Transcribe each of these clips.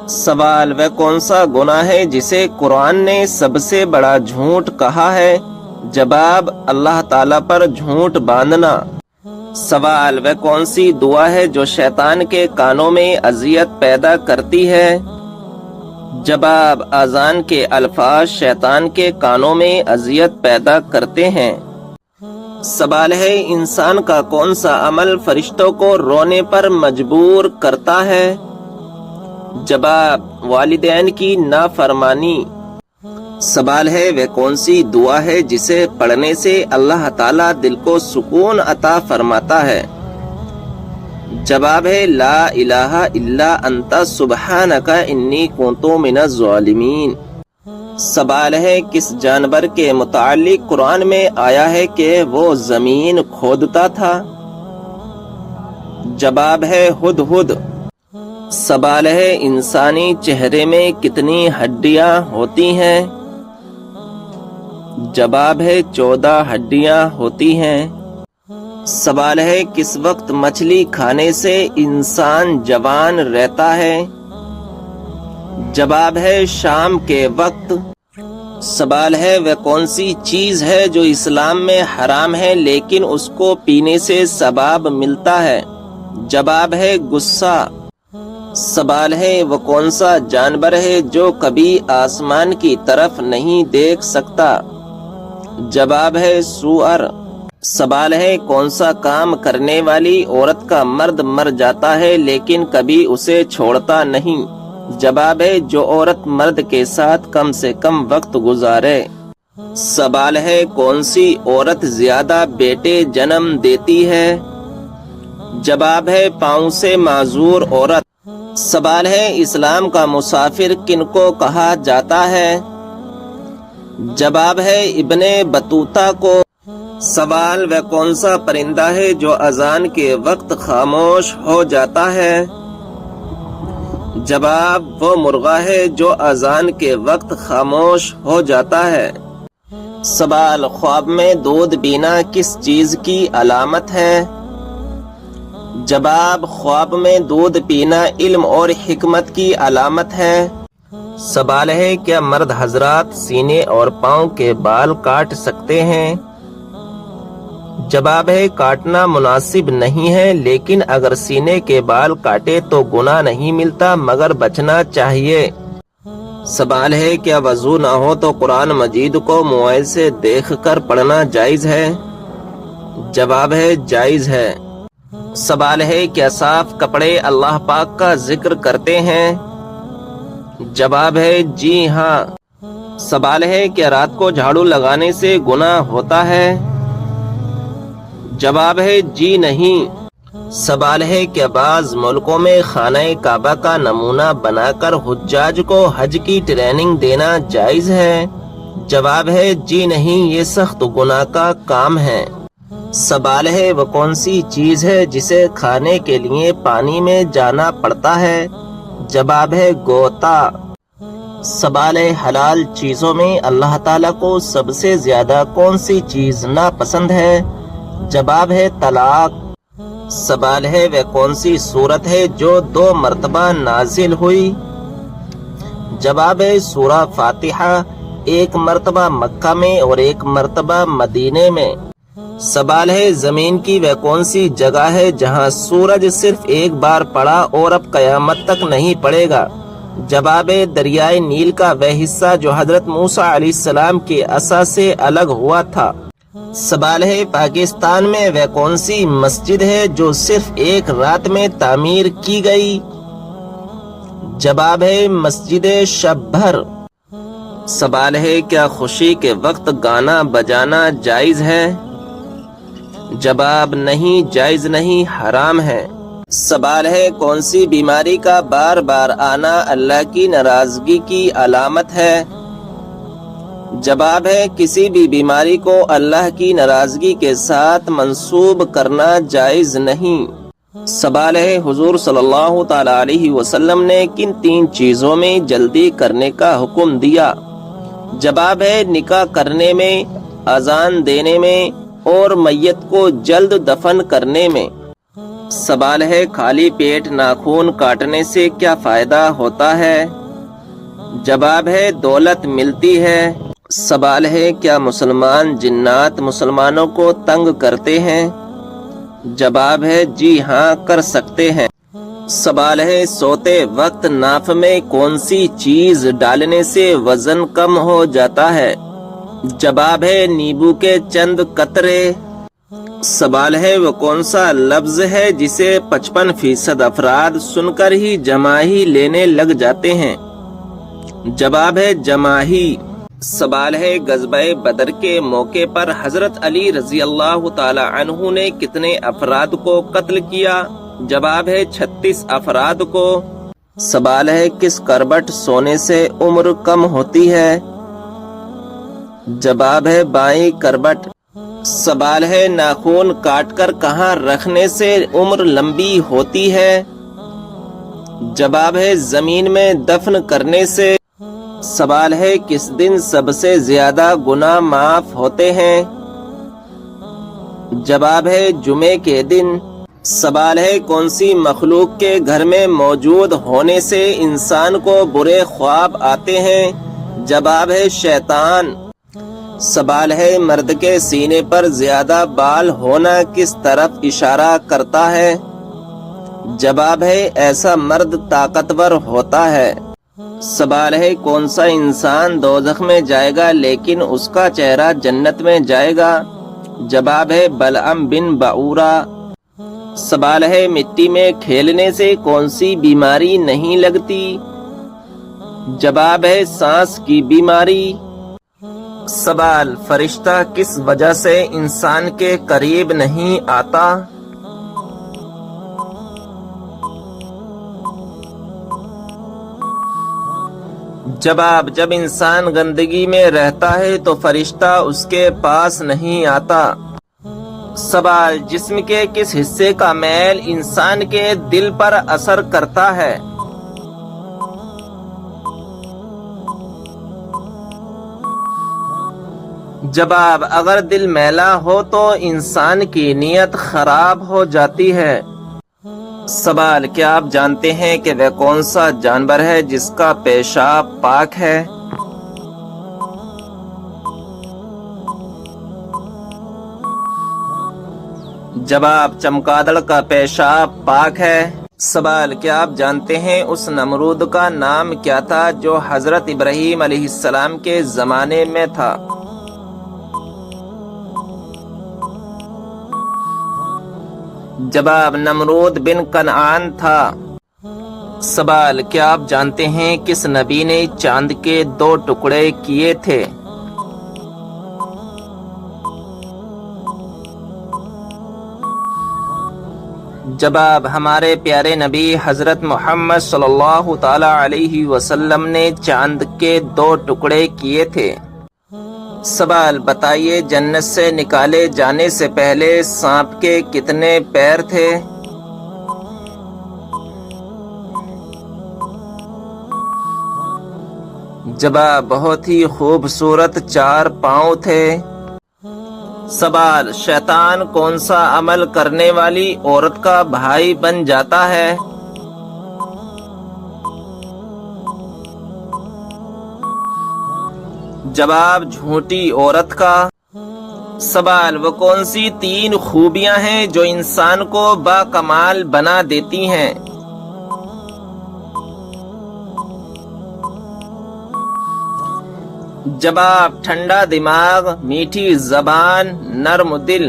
سوال: وہ کون سا گناہ ہے جسے قرآن نے سب سے بڑا جھوٹ کہا ہے؟ جواب: اللہ تعالیٰ پر جھوٹ باندھنا۔ سوال: وہ کون سی دعا ہے جو شیطان کے کانوں میں اذیت پیدا کرتی ہے؟ جواب: اذان کے الفاظ شیطان کے کانوں میں اذیت پیدا کرتے ہیں۔ سوال ہے: انسان کا کون سا عمل فرشتوں کو رونے پر مجبور کرتا ہے؟ جواب: والدین کی نافرمانی۔ سوال ہے: وہ کون سی دعا ہے جسے پڑھنے سے اللہ تعالیٰ دل کو سکون عطا فرماتا ہے؟ جواب ہے: لا الہ الا انت سبحانک انی کنت من الظالمین۔ سوال ہے: کس جانور کے متعلق قرآن میں آیا ہے کہ وہ زمین کھودتا تھا؟ جواب ہے: ہدہد۔ سوال ہے: انسانی چہرے میں کتنی ہڈیاں ہوتی ہیں؟ جواب ہے: 14 ہڈیاں ہوتی ہیں۔ سوال ہے: کس وقت مچھلی کھانے سے انسان جوان رہتا ہے؟ جواب ہے: شام کے وقت۔ سوال ہے: وہ کون سی چیز ہے جو اسلام میں حرام ہے لیکن اس کو پینے سے ثواب ملتا ہے؟ جواب ہے: غصہ۔ سوال ہے: وہ کون سا جانور ہے جو کبھی آسمان کی طرف نہیں دیکھ سکتا؟ جواب ہے: سؤر۔ سوال ہے: کون سا کام کرنے والی عورت کا مرد مر جاتا ہے لیکن کبھی اسے چھوڑتا نہیں؟ جواب ہے: جو عورت مرد کے ساتھ کم سے کم وقت گزارے۔ سوال ہے: کون سی عورت زیادہ بیٹے جنم دیتی ہے؟ جواب ہے: پاؤں سے معذور عورت۔ سوال ہے: اسلام کا مسافر کن کو کہا جاتا ہے؟ جواب ہے: ابن بطوطہ کو۔ سوال: وہ کون سا پرندہ ہے جو اذان کے وقت خاموش ہو جاتا ہے؟ جواب: وہ مرغا ہے جو اذان کے وقت خاموش ہو جاتا ہے۔ سوال: خواب میں دودھ پینا کس چیز کی علامت ہے؟ جواب: خواب میں دودھ پینا علم اور حکمت کی علامت ہے۔ سوال ہے: کیا مرد حضرات سینے اور پاؤں کے بال کاٹ سکتے ہیں؟ جواب ہے: کاٹنا مناسب نہیں ہے لیکن اگر سینے کے بال کاٹے تو گناہ نہیں ملتا مگر بچنا چاہیے۔ سوال ہے: کیا وضو نہ ہو تو قرآن مجید کو موبائل سے دیکھ کر پڑھنا جائز ہے؟ جواب ہے: جائز ہے۔ سوال ہے: کیا صاف کپڑے اللہ پاک کا ذکر کرتے ہیں؟ جواب ہے: جی ہاں۔ سوال ہے: کیا رات کو جھاڑو لگانے سے گناہ ہوتا ہے؟ جواب ہے: جی نہیں۔ سوال ہے: کیا بعض ملکوں میں خانہ کعبہ کا نمونہ بنا کر حجاج کو حج کی ٹریننگ دینا جائز ہے؟ جواب ہے: جی نہیں، یہ سخت گناہ کا کام ہے۔ سوال ہے: وہ کون سی چیز ہے جسے کھانے کے لیے پانی میں جانا پڑتا ہے؟ جواب ہے: غوطہ۔ سوال ہے: حلال چیزوں میں اللہ تعالیٰ کو سب سے زیادہ کون سی چیز ناپسند ہے؟ جواب ہے: طلاق۔ سوال ہے: وہ کون سی سورت ہے جو 2 مرتبہ نازل ہوئی؟ جواب ہے: سورہ فاتحہ، 1 مرتبہ مکہ میں اور 1 مرتبہ مدینے میں۔ سوال ہے: زمین کی وہ کون سی جگہ ہے جہاں سورج صرف ایک بار پڑا اور اب قیامت تک نہیں پڑے گا؟ جواب ہے: دریائے نیل کا وہ حصہ جو حضرت موسیٰ علیہ السلام کے عصا سے الگ ہوا تھا۔ سوال ہے: پاکستان میں وہ کون سی مسجد ہے جو صرف 1 رات میں تعمیر کی گئی؟ جواب ہے: مسجد شب بھر۔ سوال ہے: کیا خوشی کے وقت گانا بجانا جائز ہے؟ جواب: نہیں، جائز نہیں، حرام ہے۔ سوال ہے: کون سی بیماری کا بار بار آنا اللہ کی ناراضگی کی علامت ہے؟ جواب ہے: کسی بھی بیماری کو اللہ کی ناراضگی کے ساتھ منسوب کرنا جائز نہیں۔ سوال ہے: حضور صلی اللہ تعالی علیہ وسلم نے کن 3 چیزوں میں جلدی کرنے کا حکم دیا؟ جواب ہے: نکاح کرنے میں، اذان دینے میں اور میت کو جلد دفن کرنے میں۔ سوال ہے خالی پیٹ ناخن کاٹنے سے کیا فائدہ ہوتا ہے؟ جواب ہے دولت ملتی ہے۔ سوال ہے کیا مسلمان جنات مسلمانوں کو تنگ کرتے ہیں؟ جواب ہے جی ہاں کر سکتے ہیں۔ سوال ہے سوتے وقت ناف میں کون سی چیز ڈالنے سے وزن کم ہو جاتا ہے؟ جواب ہے نیبو کے چند قطرے۔ سوال ہے وہ کون سا لفظ ہے جسے 55% افراد سن کر ہی جماہی لینے لگ جاتے ہیں؟ جواب ہے جماہی۔ سوال ہے غزوہ بدر کے موقع پر حضرت علی رضی اللہ تعالی عنہ نے کتنے افراد کو قتل کیا؟ جواب ہے 36 افراد کو۔ سوال ہے کس کربٹ سونے سے عمر کم ہوتی ہے؟ جواب ہے بائیں کربٹ۔ سوال ہے ناخن کاٹ کر کہاں رکھنے سے عمر لمبی ہوتی ہے؟ جواب ہے زمین میں دفن کرنے سے۔ سوال ہے کس دن سب سے زیادہ گناہ معاف ہوتے ہیں؟ جواب ہے جمعے کے دن۔ سوال ہے کون سی مخلوق کے گھر میں موجود ہونے سے انسان کو برے خواب آتے ہیں؟ جواب ہے شیطان۔ سوال ہے مرد کے سینے پر زیادہ بال ہونا کس طرف اشارہ کرتا ہے؟ جواب ہے ایسا مرد طاقتور ہوتا ہے۔ سوال ہے کون سا انسان دوزخ میں جائے گا لیکن اس کا چہرہ جنت میں جائے گا؟ جواب ہے بلعم بن بعورہ۔ سوال ہے مٹی میں کھیلنے سے کون سی بیماری نہیں لگتی؟ جواب ہے سانس کی بیماری۔ سوال فرشتہ کس وجہ سے انسان کے قریب نہیں آتا؟ جواب جب انسان گندگی میں رہتا ہے تو فرشتہ اس کے پاس نہیں آتا۔ سوال جسم کے کس حصے کا میل انسان کے دل پر اثر کرتا ہے؟ جواب اگر دل میلا ہو تو انسان کی نیت خراب ہو جاتی ہے۔ سوال کیا آپ جانتے ہیں کہ وہ کون سا جانور ہے جس کا پیشاب پاک ہے؟ جواب چمگادڑ کا پیشاب پاک ہے۔ سوال کیا آپ جانتے ہیں اس نمرود کا نام کیا تھا جو حضرت ابراہیم علیہ السلام کے زمانے میں تھا؟ جواب نمرود بن کنعان تھا۔ سوال کیا آپ جانتے ہیں کس نبی نے چاند کے 2 ٹکڑے کیے تھے؟ جواب ہمارے پیارے نبی حضرت محمد صلی اللہ تعالی علیہ وسلم نے چاند کے 2 ٹکڑے کیے تھے۔ سوال بتائیے جنت سے نکالے جانے سے پہلے سانپ کے کتنے پیر تھے؟ جواب بہت ہی خوبصورت 4 پاؤں تھے۔ سوال شیطان کون سا عمل کرنے والی عورت کا بھائی بن جاتا ہے؟ جواب جھوٹی عورت کا۔ سوال وہ کون سی 3 خوبیاں ہیں جو انسان کو باکمال بنا دیتی ہیں؟ جواب ٹھنڈا دماغ، میٹھی زبان، نرم دل۔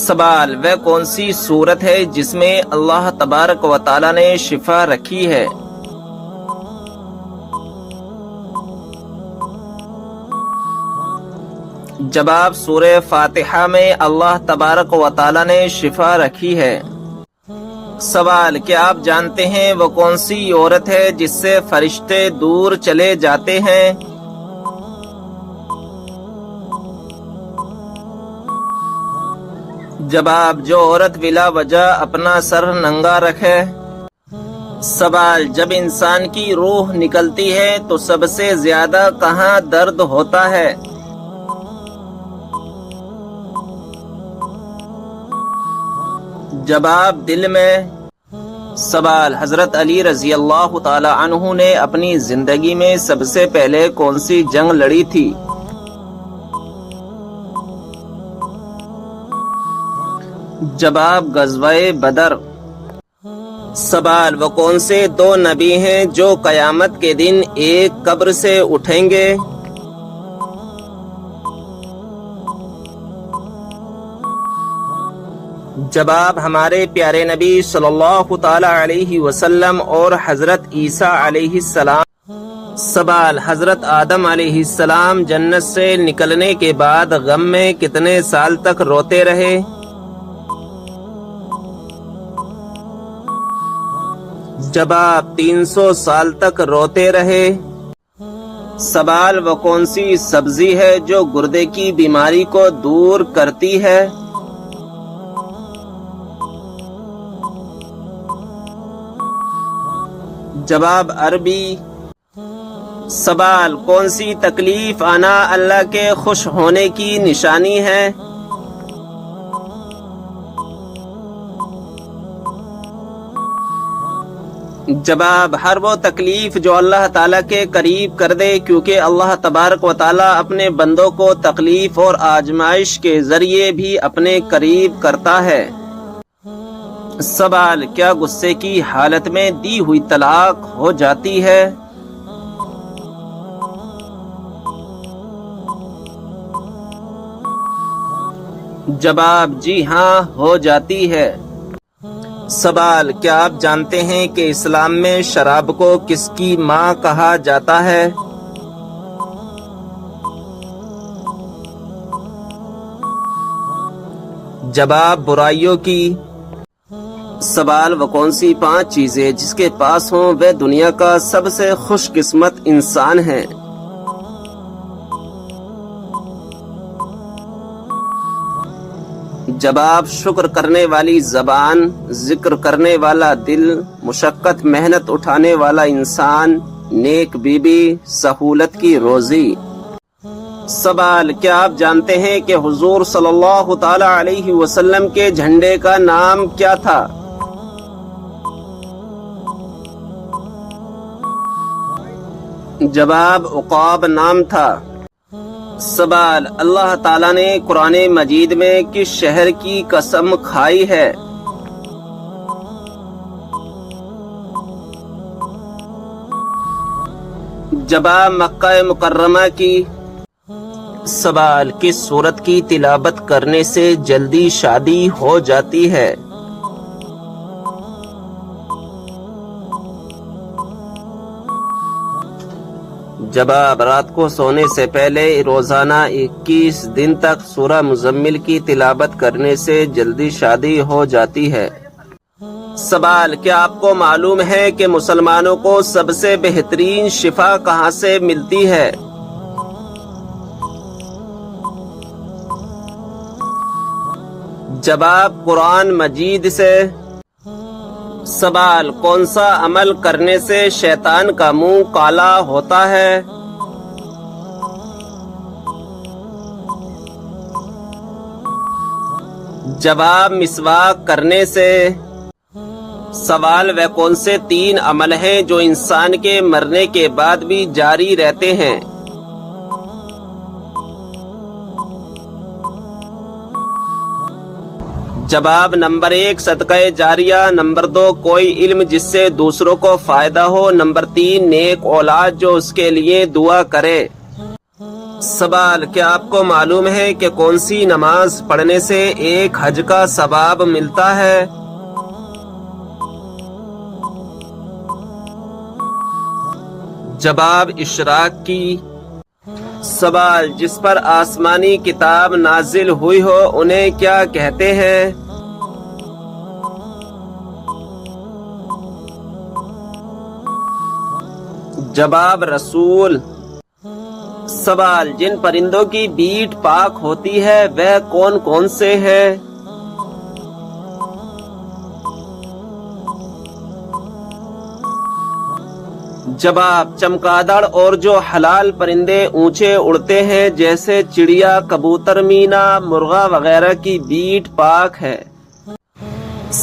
سوال وہ کون سی صورت ہے جس میں اللہ تبارک و تعالی نے شفا رکھی ہے؟ جواب سورہ فاتحہ میں اللہ تبارک و تعالی نے شفا رکھی ہے۔ سوال کیا آپ جانتے ہیں وہ کون سی عورت ہے جس سے فرشتے دور چلے جاتے ہیں؟ جواب جو عورت بلا وجہ اپنا سر ننگا رکھے۔ سوال جب انسان کی روح نکلتی ہے تو سب سے زیادہ کہاں درد ہوتا ہے؟ جب آپ دل میں سوال حضرت علی رضی اللہ تعالی عنہ نے اپنی زندگی میں سب سے پہلے کون سی جنگ لڑی تھی؟ جواب غزوہ بدر۔ سوال وہ کون سے دو نبی ہیں جو قیامت کے دن ایک قبر سے اٹھیں گے؟ جواب ہمارے پیارے نبی صلی اللہ تعالی علیہ وسلم اور حضرت عیسیٰ علیہ السلام۔ سوال حضرت آدم علیہ السلام جنت سے نکلنے کے بعد غم میں کتنے سال تک روتے رہے؟ جواب 300 سال تک روتے رہے۔ سوال وہ کون سی سبزی ہے جو گردے کی بیماری کو دور کرتی ہے؟ جواب عربی۔ سوال کون سی تکلیف آنا اللہ کے خوش ہونے کی نشانی ہے؟ جواب ہر وہ تکلیف جو اللہ تعالیٰ کے قریب کر دے، کیونکہ اللہ تبارک و تعالیٰ اپنے بندوں کو تکلیف اور آزمائش کے ذریعے بھی اپنے قریب کرتا ہے۔ سوال کیا غصے کی حالت میں دی ہوئی طلاق ہو جاتی ہے؟ جواب جی ہاں ہو جاتی ہے۔ سوال کیا آپ جانتے ہیں کہ اسلام میں شراب کو کس کی ماں کہا جاتا ہے؟ جواب برائیوں کی۔ سوال وہ کون سی 5 چیزیں جس کے پاس ہوں وہ دنیا کا سب سے خوش قسمت انسان ہے؟ جواب شکر کرنے والی زبان، ذکر کرنے والا دل، مشقت محنت اٹھانے والا انسان، نیک بیوی، سہولت کی روزی۔ سوال کیا آپ جانتے ہیں کہ حضور صلی اللہ تعالی علیہ وسلم کے جھنڈے کا نام کیا تھا؟ جواب عقاب نام تھا۔ سوال اللہ تعالیٰ نے قرآن مجید میں کس شہر کی قسم کھائی ہے؟ جواب مکہ مکرمہ کی۔ سوال کس سورت کی تلاوت کرنے سے جلدی شادی ہو جاتی ہے؟ جواب رات کو سونے سے پہلے روزانہ 21 دن تک سورہ مزمل کی تلاوت کرنے سے جلدی شادی ہو جاتی ہے۔ سوال کیا آپ کو معلوم ہے کہ مسلمانوں کو سب سے بہترین شفا کہاں سے ملتی ہے؟ جواب قرآن مجید سے۔ سوال کون سا عمل کرنے سے شیطان کا منہ کالا ہوتا ہے؟ جواب مسواک کرنے سے۔ سوال وہ کون سے 3 عمل ہیں جو انسان کے مرنے کے بعد بھی جاری رہتے ہیں؟ جواب نمبر 1 صدقہ جاریہ، نمبر 2 کوئی علم جس سے دوسروں کو فائدہ ہو، نمبر 3 نیک اولاد جو اس کے لیے دعا کرے۔ سوال کیا آپ کو معلوم ہے کہ کون سی نماز پڑھنے سے ایک حج کا ثواب ملتا ہے؟ جواب اشراق کی۔ سوال جس پر آسمانی کتاب نازل ہوئی ہو انہیں کیا کہتے ہیں؟ جواب رسول۔ سوال جن پرندوں کی بیٹ پاک ہوتی ہے وہ کون کون سے ہیں؟ جواب چمگادڑ اور جو حلال پرندے اونچے اڑتے ہیں جیسے چڑیا، کبوتر، مینا، مرغا وغیرہ کی بیٹ پاک ہے۔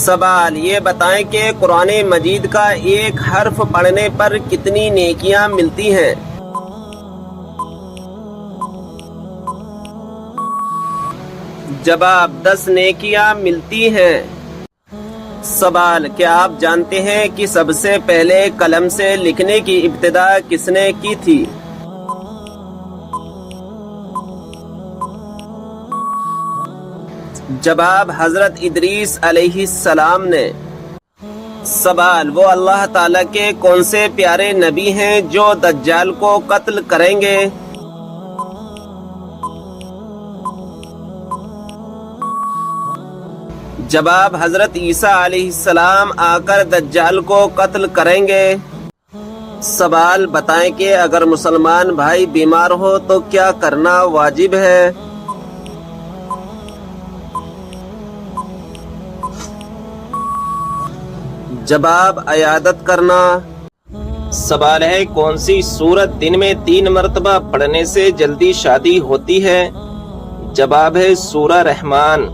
سوال یہ بتائیں کہ قرآن مجید کا ایک حرف پڑھنے پر کتنی نیکیاں ملتی ہیں؟ جواب 10 نیکیاں ملتی ہیں۔ سوال کیا آپ جانتے ہیں کہ سب سے پہلے قلم سے لکھنے کی ابتدا کس نے کی تھی؟ جواب حضرت ادریس علیہ السلام نے۔ سوال وہ اللہ تعالیٰ کے کون سے پیارے نبی ہیں جو دجال کو قتل کریں گے؟ جواب حضرت عیسیٰ علیہ السلام آ کر دجال کو قتل کریں گے۔ سوال بتائیں کہ اگر مسلمان بھائی بیمار ہو تو کیا کرنا واجب ہے؟ جواب عیادت کرنا۔ سوال ہے کون سی سورت دن میں 3 مرتبہ پڑھنے سے جلدی شادی ہوتی ہے؟ جواب ہے سورہ رحمان۔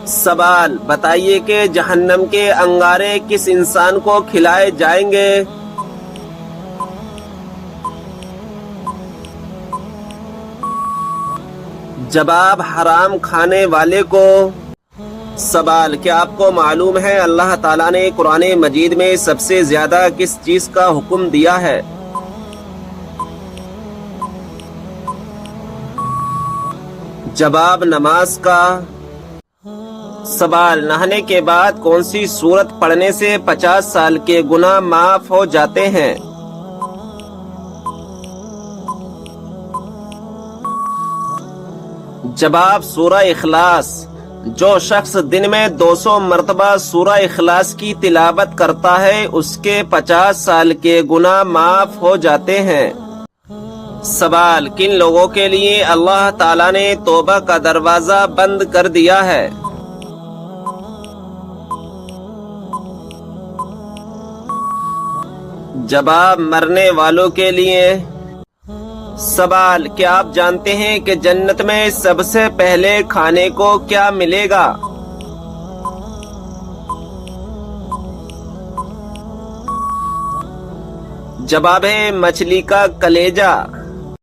سوال بتائیے کہ جہنم کے انگارے کس انسان کو کھلائے جائیں گے؟ جواب حرام کھانے والے کو۔ سوال کیا آپ کو معلوم ہے اللہ تعالیٰ نے قرآن مجید میں سب سے زیادہ کس چیز کا حکم دیا ہے؟ جواب نماز کا۔ سوال نہانے کے بعد کون سی سورت پڑھنے سے 50 سال کے گناہ معاف ہو جاتے ہیں؟ جواب سورہ اخلاص۔ جو شخص دن میں 200 مرتبہ سورہ اخلاص کی تلاوت کرتا ہے اس کے 50 سال کے گناہ معاف ہو جاتے ہیں۔ سوال کن لوگوں کے لیے اللہ تعالیٰ نے توبہ کا دروازہ بند کر دیا ہے؟ جواب مرنے والوں کے لیے۔ سوال کیا آپ جانتے ہیں کہ جنت میں سب سے پہلے کھانے کو کیا ملے گا؟ جواب ہے مچھلی کا کلیجہ۔